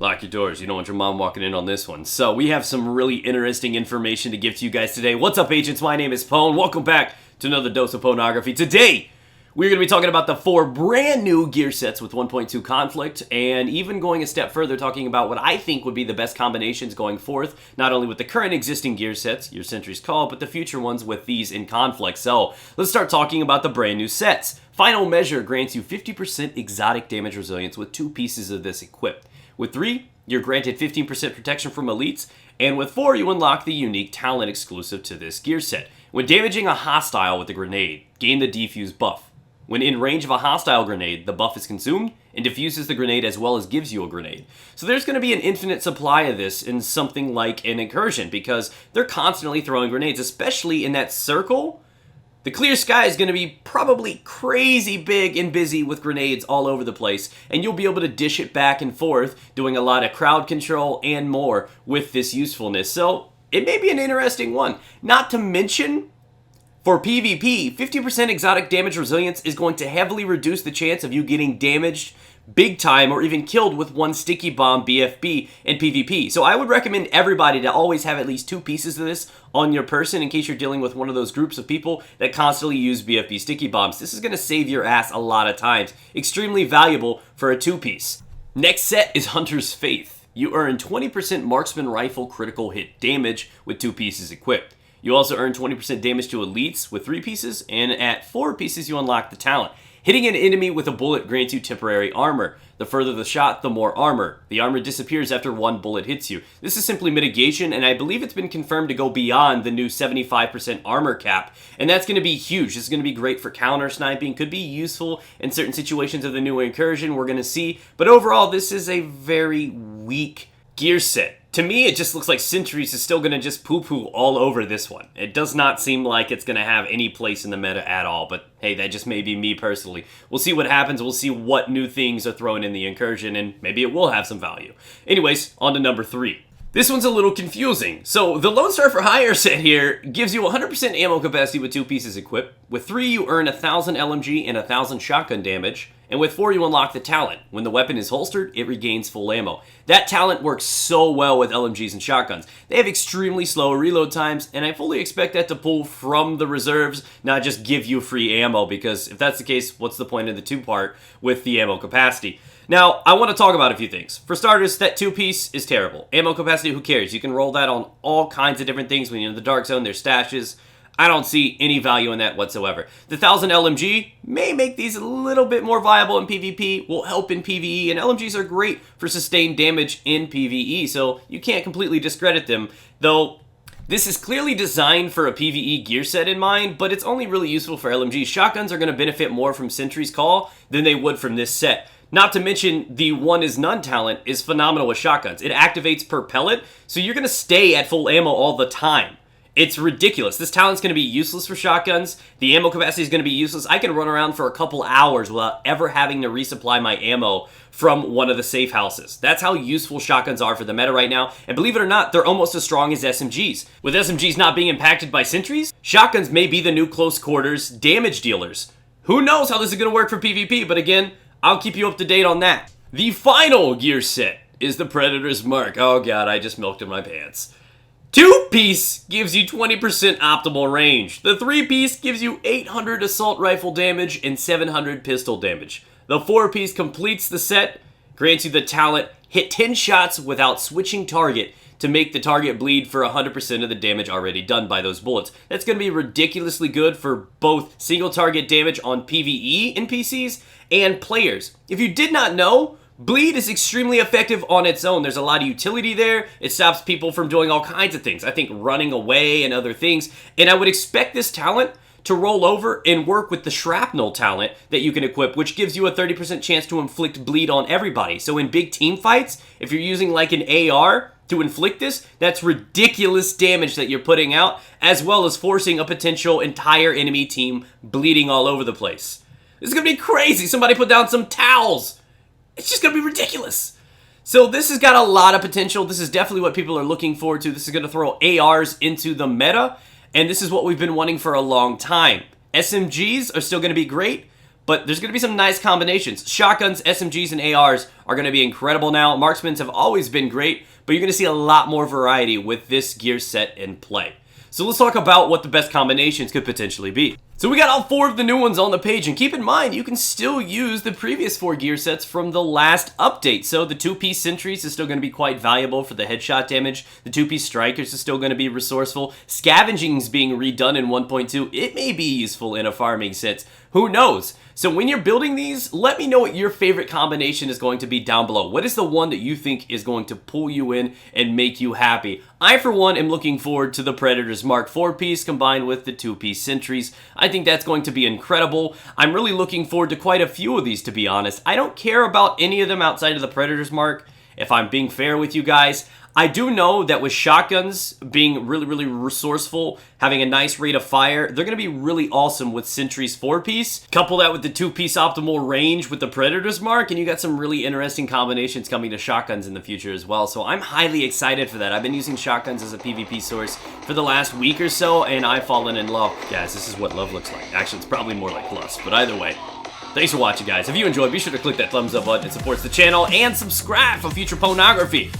Lock your doors. You don't want your mom walking in on this one. So we have some really interesting information to give to you guys today. What's up, agents? My name is Pone. Welcome back to another dose of Ponography. Today, we're going to be talking about the 4 brand new gear sets with 1.2 conflict, and even going a step further, talking about what I think would be the best combinations going forth, not only with the current existing gear sets, your Sentry's Call, but the future ones with these in conflict. So let's start talking about the brand new sets. Final Measure grants you 50% exotic damage resilience with 2 pieces of this equipped. With 3, you're granted 15% protection from elites, and with 4, you unlock the unique talent exclusive to this gear set. When damaging a hostile with a grenade, gain the defuse buff. When in range of a hostile grenade, the buff is consumed and diffuses the grenade as well as gives you a grenade. So there's going to be an infinite supply of this in something like an incursion, because they're constantly throwing grenades, especially in that circle. The clear sky is going to be probably crazy big and busy with grenades all over the place, and you'll be able to dish it back and forth, doing a lot of crowd control and more with this usefulness. So it may be an interesting one. Not to mention, for PvP, 50% exotic damage resilience is going to heavily reduce the chance of you getting damaged big time or even killed with 1 sticky bomb BFB in PvP. So I would recommend everybody to always have at least 2 pieces of this on your person in case you're dealing with one of those groups of people that constantly use BFB sticky bombs. This is going to save your ass a lot of times. Extremely valuable for a 2-piece. Next set is Hunter's Faith. You earn 20% marksman rifle critical hit damage with 2 pieces equipped. You also earn 20% damage to elites with 3 pieces, and at 4 pieces you unlock the talent. Hitting an enemy with a bullet grants you temporary armor. The further the shot, the more armor. The armor disappears after 1 bullet hits you. This is simply mitigation, and I believe it's been confirmed to go beyond the new 75% armor cap, and that's going to be huge. This is going to be great for counter sniping, could be useful in certain situations of the new incursion, we're going to see, but overall this is a very weak gear set. To me, it just looks like Sentries is still going to just poo-poo all over this one. It does not seem like it's going to have any place in the meta at all, but hey, that just may be me personally. We'll see what happens, we'll see what new things are thrown in the incursion, and maybe it will have some value. Anyways, on to number 3. This one's a little confusing. So, the Lone Star for Hire set here gives you 100% ammo capacity with 2 pieces equipped. With 3, you earn 1,000 LMG and 1,000 shotgun damage. And with 4, you unlock the talent. When the weapon is holstered, it regains full ammo. That talent works so well with LMGs and shotguns. They have extremely slow reload times, and I fully expect that to pull from the reserves, not just give you free ammo, because if that's the case, what's the point of the 2-part with the ammo capacity? Now, I want to talk about a few things. For starters, that 2-piece is terrible. Ammo capacity, who cares? You can roll that on all kinds of different things when you're in the dark zone, there's stashes. I don't see any value in that whatsoever. The 1,000 LMG may make these a little bit more viable in PvP, will help in PvE, and LMGs are great for sustained damage in PvE, so you can't completely discredit them, though this is clearly designed for a PvE gear set in mind, but it's only really useful for LMGs. Shotguns are going to benefit more from Sentry's Call than they would from this set. Not to mention, the 1 is none talent is phenomenal with shotguns. It activates per pellet, so you're going to stay at full ammo all the time. It's ridiculous. This talent's going to be useless for shotguns. The ammo capacity is going to be useless. I can run around for a couple hours without ever having to resupply my ammo from one of the safe houses. That's how useful shotguns are for the meta right now. And believe it or not, they're almost as strong as SMGs. With SMGs not being impacted by sentries, shotguns may be the new close quarters damage dealers. Who knows how this is going to work for PvP, but again, I'll keep you up to date on that. The final gear set is the Predator's Mark. Oh god, I just milked in my pants. 2-piece gives you 20% optimal range. The 3-piece gives you 800 assault rifle damage and 700 pistol damage. The 4-piece completes the set, grants you the talent, hit 10 shots without switching target to make the target bleed for 100% of the damage already done by those bullets. That's going to be ridiculously good for both single target damage on PvE NPCs and players. If you did not know, Bleed is extremely effective on its own. There's a lot of utility there. It stops people from doing all kinds of things. I think running away and other things. And I would expect this talent to roll over and work with the Shrapnel talent that you can equip, which gives you a 30% chance to inflict bleed on everybody. So in big team fights, if you're using like an AR to inflict this, that's ridiculous damage that you're putting out, as well as forcing a potential entire enemy team bleeding all over the place. This is going to be crazy. Somebody put down some towels. It's just going to be ridiculous. So this has got a lot of potential. This is definitely what people are looking forward to. This is going to throw ARs into the meta, and this is what we've been wanting for a long time. SMGs are still going to be great, but there's going to be some nice combinations. Shotguns, SMGs, and ARs are going to be incredible now. Marksmans have always been great, but you're going to see a lot more variety with this gear set in play. So let's talk about what the best combinations could potentially be. So we got all 4 of the new ones on the page, and keep in mind, you can still use the previous 4 gear sets from the last update. So the 2-piece sentries is still going to be quite valuable for the headshot damage. The 2-piece strikers is still going to be resourceful. Scavenging is being redone in 1.2. It may be useful in a farming sense. Who knows? So when you're building these, let me know what your favorite combination is going to be down below. What is the one that you think is going to pull you in and make you happy? I, for one, am looking forward to the Predator's Mark 4-piece combined with the 2-piece sentries. I think that's going to be incredible. I'm really looking forward to quite a few of these, to be honest. I don't care about any of them outside of the Predator's Mark, if I'm being fair with you guys. I do know that with shotguns being really resourceful, having a nice rate of fire, they're going to be really awesome with Sentry's 4-piece. Couple that with the 2-piece optimal range with the Predator's Mark, and you got some really interesting combinations coming to shotguns in the future as well. So I'm highly excited for that. I've been using shotguns as a PvP source for the last week or so, and I've fallen in love. Guys, this is what love looks like. Actually, it's probably more like lust, but either way. Thanks for watching, guys. If you enjoyed, be sure to click that thumbs up button. It supports the channel, and subscribe for future pornography.